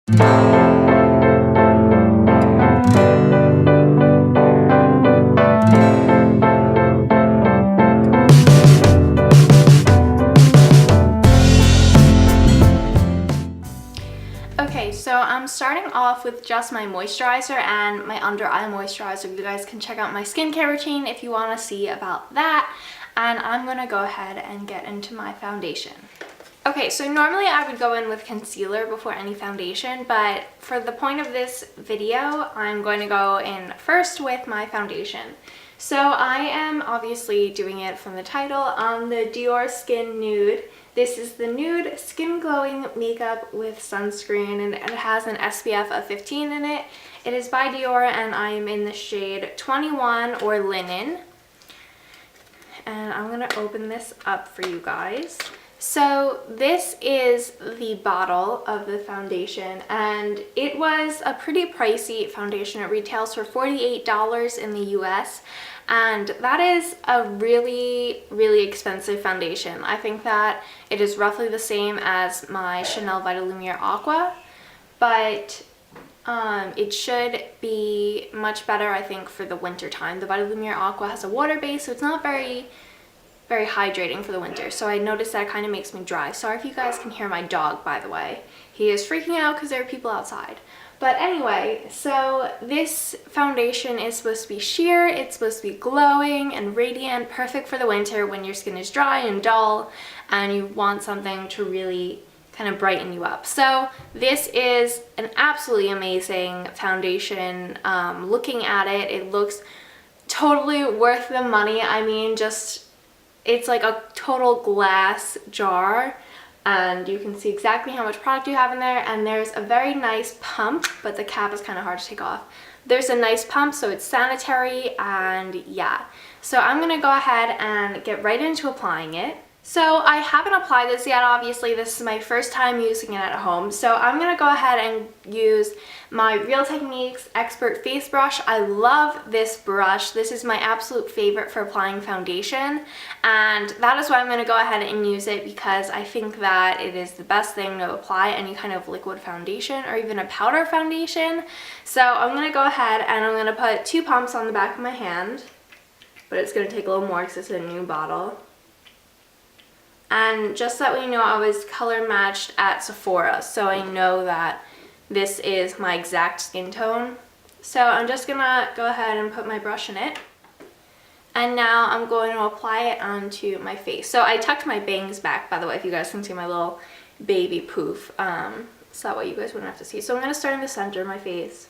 Okay, so I'm starting off with just my moisturizer and my under eye moisturizer. You guys can check out my skincare routine if you want to see about that. And I'm going to go ahead and get into my foundation. Okay, so normally I would go in with concealer before any foundation, but for the point of this video, I'm going to go in first with my foundation. So I am obviously doing it from the title on the Dior Skin Nude. This is the Nude Skin Glowing Makeup with Sunscreen, and it has an SPF of 15 in it. It is by Dior, and I am in the shade 21 or Linen. And I'm going to open this up for you guys. So this is the bottle of the foundation, and it was a pretty pricey foundation. It retails for $48 in the US, and that is a really, really expensive foundation. I think that it is roughly the same as my Chanel Vitalumiere Aqua, but it should be much better, I think, for the winter time. The Vitalumiere Aqua has a water base, so it's not very hydrating for the winter. So I noticed that it kind of makes me dry. Sorry if you guys can hear my dog, by the way. He is freaking out because there are people outside. But anyway, so this foundation is supposed to be sheer, it's supposed to be glowing and radiant, perfect for the winter when your skin is dry and dull and you want something to really kind of brighten you up. So this is an absolutely amazing foundation. Looking at it, it looks totally worth the money. I mean, it's like a total glass jar, and you can see exactly how much product you have in there, and there's a very nice pump, but the cap is kind of hard to take off. There's a nice pump, so it's sanitary, and yeah. So I'm gonna go ahead and get right into applying it. So I haven't applied this yet, obviously. This is my first time using it at home. So I'm going to go ahead and use my Real Techniques Expert Face Brush. I love this brush. This is my absolute favorite for applying foundation. And that is why I'm going to go ahead and use it, because I think that it is the best thing to apply any kind of liquid foundation or even a powder foundation. So I'm going to go ahead and I'm going to put 2 pumps on the back of my hand. But it's going to take a little more because it's a new bottle. And just so that we know, I was color matched at Sephora, so I know that this is my exact skin tone. So I'm just gonna go ahead and put my brush in it. And now I'm going to apply it onto my face. So I tucked my bangs back, by the way, if you guys can see my little baby poof. So that way you guys wouldn't have to see. So I'm gonna start in the center of my face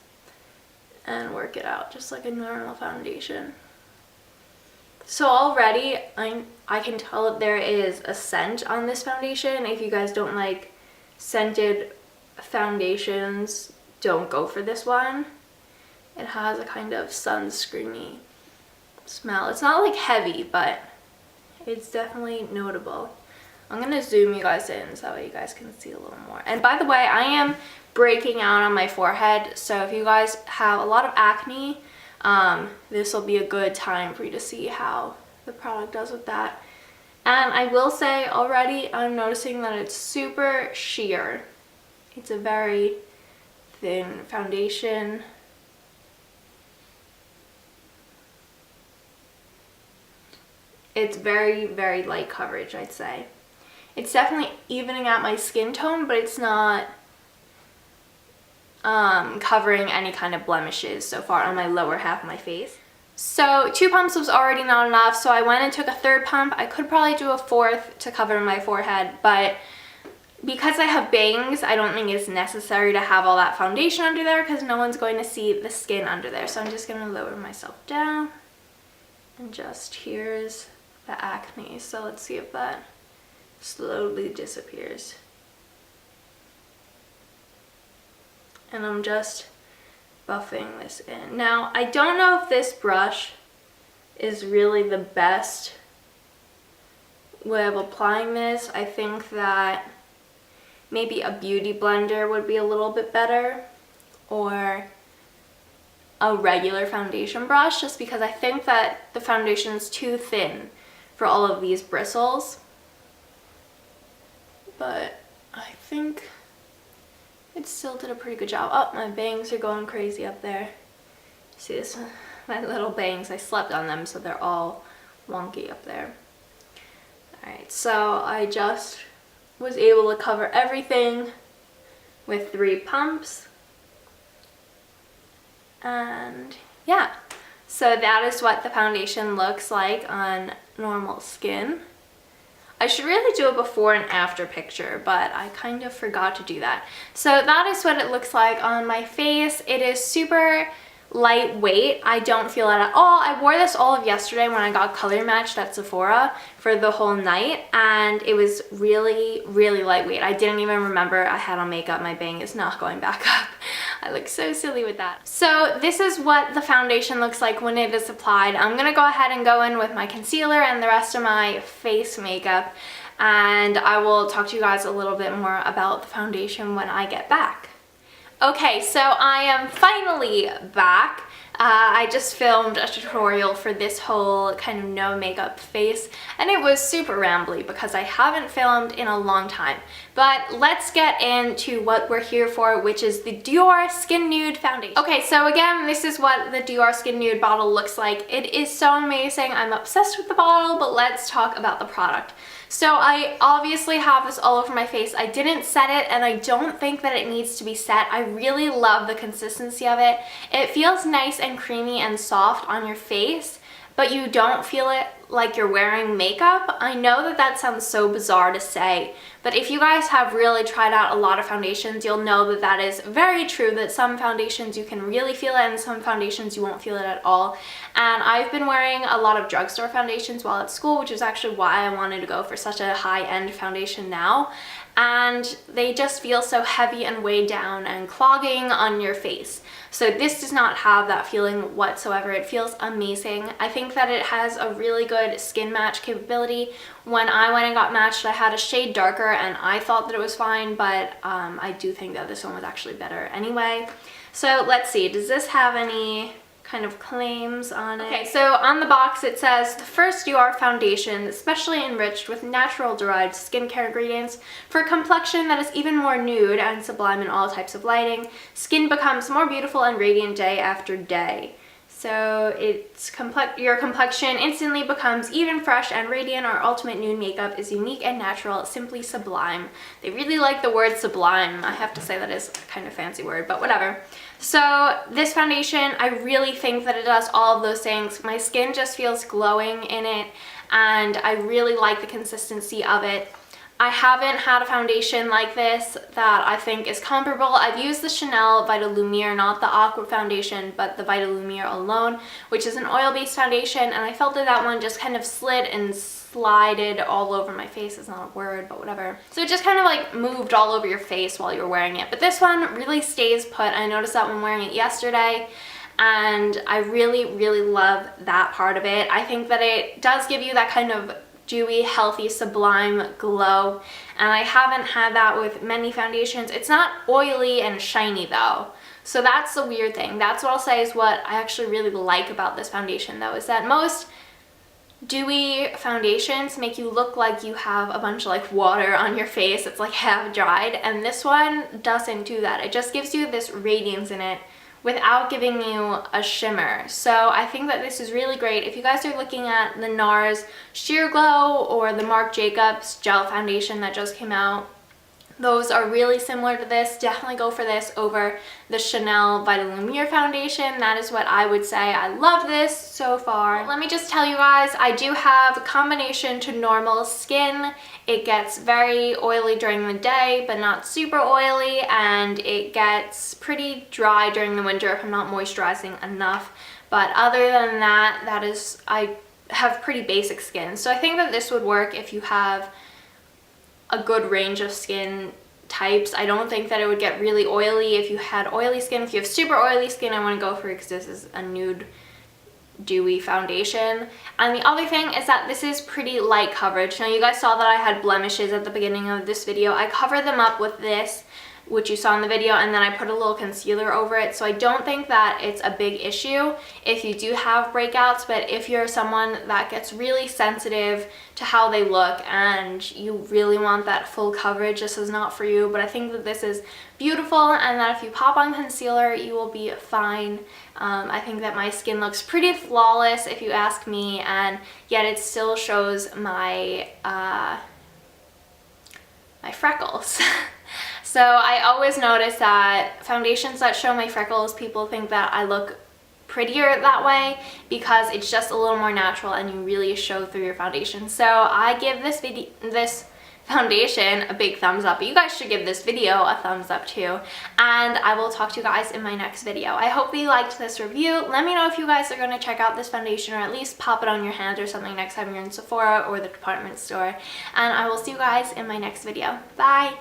and work it out just like a normal foundation. So already I can tell that there is a scent on this foundation. If you guys don't like scented foundations, don't go for this one. It has a kind of sunscreeny smell. It's not like heavy, but it's definitely notable. I'm gonna zoom you guys in so that way you guys can see a little more. And by the way, I am breaking out on my forehead, so if you guys have a lot of acne, this will be a good time for you to see how the product does with that. And I will say already, I'm noticing that it's super sheer. It's a very thin foundation. It's very, very light coverage, I'd say. It's definitely evening out my skin tone, but it's not covering any kind of blemishes so far on my lower half of my face. So 2 pumps was already not enough, so I went and took a 3rd pump. I could probably do a 4th to cover my forehead, but because I have bangs, I don't think it's necessary to have all that foundation under there because no one's going to see the skin under there. So I'm just going to lower myself down, and just here's the acne. So let's see if that slowly disappears. And I'm just buffing this in. Now, I don't know if this brush is really the best way of applying this. I think that maybe a beauty blender would be a little bit better, or a regular foundation brush, just because I think that the foundation is too thin for all of these bristles. But I think it still did a pretty good job. Oh, my bangs are going crazy up there. See this? My little bangs, I slept on them, so they're all wonky up there. Alright, so I just was able to cover everything with 3 pumps. And yeah, so that is what the foundation looks like on normal skin. I should really do a before and after picture, but I kind of forgot to do that. So that is what it looks like on my face. It is super lightweight. I don't feel it at all. I wore this all of yesterday when I got color matched at Sephora for the whole night, and it was really, really lightweight. I didn't even remember I had on makeup. My bang is not going back up. I look so silly with that. So this is what the foundation looks like when it is applied. I'm gonna go ahead and go in with my concealer and the rest of my face makeup, and I will talk to you guys a little bit more about the foundation when I get back. Okay, so I am finally back. I just filmed a tutorial for this whole kind of no makeup face, and it was super rambly because I haven't filmed in a long time. But let's get into what we're here for, which is the Dior Skin Nude foundation. Okay, so again, this is what the Dior Skin Nude bottle looks like. It is so amazing. I'm obsessed with the bottle, but let's talk about the product. So I obviously have this all over my face. I didn't set it, and I don't think that it needs to be set. I really love the consistency of it. It feels nice and creamy and soft on your face, but you don't feel it like you're wearing makeup. I know that that sounds so bizarre to say, but if you guys have really tried out a lot of foundations, you'll know that that is very true, that some foundations you can really feel it and some foundations you won't feel it at all. And I've been wearing a lot of drugstore foundations while at school, which is actually why I wanted to go for such a high-end foundation now. And they just feel so heavy and weighed down and clogging on your face. So this does not have that feeling whatsoever. It feels amazing. I think that it has a really good skin match capability. When I went and got matched, I had a shade darker and I thought that it was fine, but I do think that this one was actually better anyway. So let's see, does this have any kind of claims on it? Okay, so on the box it says, the first Dior foundation, specially enriched with natural derived skincare ingredients for a complexion that is even more nude and sublime in all types of lighting. Skin becomes more beautiful and radiant day after day. So your complexion instantly becomes even, fresh, and radiant. Our ultimate nude makeup is unique and natural, simply sublime. They really like the word sublime. I have to say that is a kind of fancy word, but whatever. So this foundation, I really think that it does all of those things. My skin just feels glowing in it, and I really like the consistency of it. I haven't had a foundation like this that I think is comparable. I've used the Chanel Vitalumiere, not the Aqua foundation, but the Vitalumiere alone, which is an oil-based foundation, and I felt that that one just kind of slid and slided all over my face. It's not a word, but whatever. So it just kind of like moved all over your face while you were wearing it. But this one really stays put. I noticed that when wearing it yesterday, and I really, really love that part of it. I think that it does give you that kind of dewy, healthy, sublime glow, and I haven't had that with many foundations. It's not oily and shiny though, so that's the weird thing. That's what I'll say is what I actually really like about this foundation though, is that most dewy foundations make you look like you have a bunch of like water on your face. It's like half dried, and this one doesn't do that. It just gives you this radiance in it without giving you a shimmer. So I think that this is really great. If you guys are looking at the NARS Sheer Glow or the Marc Jacobs gel foundation that just came out, those are really similar to this. Definitely go for this over the Chanel Vitalumiere foundation. That is what I would say. I love this so far. Let me just tell you guys, I do have a combination to normal skin. It gets very oily during the day, but not super oily, and it gets pretty dry during the winter if I'm not moisturizing enough. But other than that, I have pretty basic skin. So I think that this would work if you have a good range of skin types. I don't think that it would get really oily if you had oily skin. If you have super oily skin, I want to go for it because this is a nude dewy foundation. And the other thing is that this is pretty light coverage. Now you guys saw that I had blemishes at the beginning of this video. I covered them up with this which you saw in the video, and then I put a little concealer over it. So I don't think that it's a big issue if you do have breakouts, but if you're someone that gets really sensitive to how they look and you really want that full coverage, this is not for you. But I think that this is beautiful, and that if you pop on concealer, you will be fine. I think that my skin looks pretty flawless if you ask me, and yet it still shows my my freckles. So I always notice that foundations that show my freckles, people think that I look prettier that way because it's just a little more natural and you really show through your foundation. So I give this foundation a big thumbs up, but you guys should give this video a thumbs up too, and I will talk to you guys in my next video. I hope that you liked this review. Let me know if you guys are going to check out this foundation, or at least pop it on your hand or something next time you're in Sephora or the department store, and I will see you guys in my next video. Bye!